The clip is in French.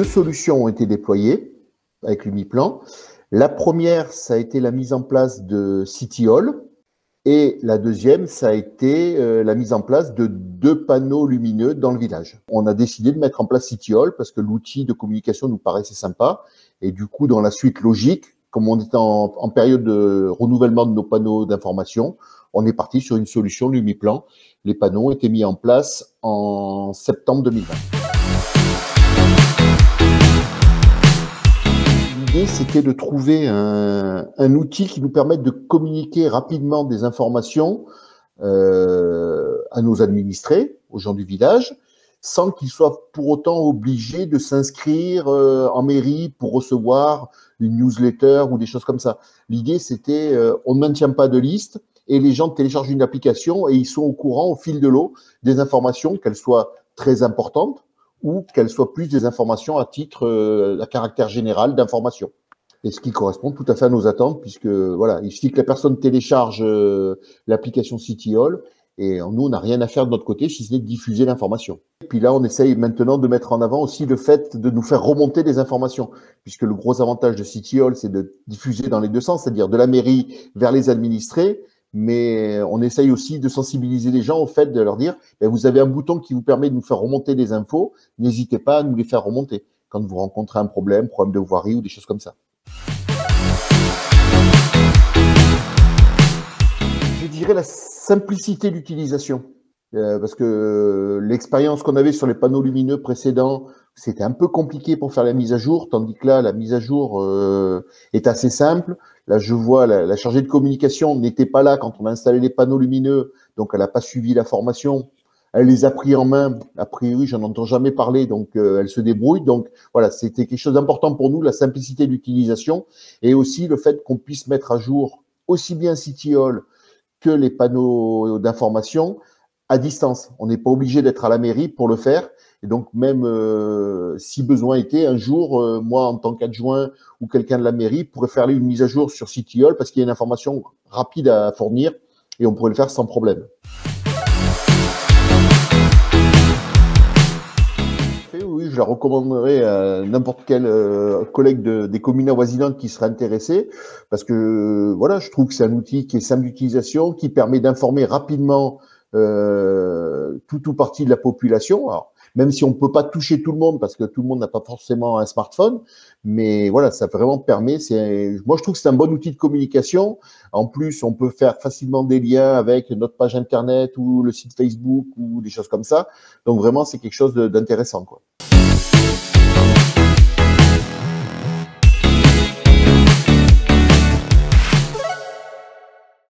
deux solutions ont été déployées avec l'Umiplan. La première, ça a été la mise en place de City Hall. Et la deuxième, ça a été la mise en place de 2 panneaux lumineux dans le village. On a décidé de mettre en place City Hall parce que l'outil de communication nous paraissait sympa. Et du coup, dans la suite logique, comme on est en période de renouvellement de nos panneaux d'information, on est parti sur une solution Lumiplan. Les panneaux ont été mis en place en septembre 2020. L'idée, c'était de trouver un outil qui nous permette de communiquer rapidement des informations à nos administrés, aux gens du village, sans qu'ils soient pour autant obligés de s'inscrire en mairie pour recevoir une newsletter ou des choses comme ça. L'idée, c'était on ne maintient pas de liste et les gens téléchargent une application et ils sont au courant au fil de l'eau des informations, qu'elles soient très importantes ou qu'elles soient plus des informations à titre, à caractère général d'information. Et ce qui correspond tout à fait à nos attentes, puisque voilà, il suffit que la personne télécharge l'application City Hall et nous, on n'a rien à faire de notre côté si ce n'est de diffuser l'information. Et puis là, on essaye maintenant de mettre en avant aussi le fait de nous faire remonter des informations, puisque le gros avantage de City Hall, c'est de diffuser dans les deux sens, c'est-à-dire de la mairie vers les administrés, mais on essaye aussi de sensibiliser les gens au fait de leur dire vous avez un bouton qui vous permet de nous faire remonter des infos, n'hésitez pas à nous les faire remonter quand vous rencontrez un problème de voirie ou des choses comme ça. Je dirais la simplicité d'utilisation, parce que l'expérience qu'on avait sur les panneaux lumineux précédents, c'était un peu compliqué pour faire la mise à jour, tandis que là, la mise à jour est assez simple. Là, je vois la chargée de communication n'était pas là quand on a installé les panneaux lumineux, donc elle n'a pas suivi la formation. Elle les a pris en main. A priori, j'en entends jamais parler, donc elle se débrouille. Donc voilà, c'était quelque chose d'important pour nous, la simplicité d'utilisation et aussi le fait qu'on puisse mettre à jour aussi bien City Hall que les panneaux d'information à distance. On n'est pas obligé d'être à la mairie pour le faire. Et donc, même si besoin était, un jour, moi, en tant qu'adjoint ou quelqu'un de la mairie pourrait faire une mise à jour sur City Hall parce qu'il y a une information rapide à fournir et on pourrait le faire sans problème. Oui, je la recommanderais à n'importe quel collègue des communes avoisinantes qui serait intéressé parce que voilà, je trouve que c'est un outil qui est simple d'utilisation, qui permet d'informer rapidement tout partie de la population. Alors, même si on ne peut pas toucher tout le monde parce que tout le monde n'a pas forcément un smartphone, mais voilà, ça vraiment permet. Moi, je trouve que c'est un bon outil de communication. En plus, on peut faire facilement des liens avec notre page internet ou le site Facebook ou des choses comme ça. Donc vraiment, c'est quelque chose d'intéressant, quoi.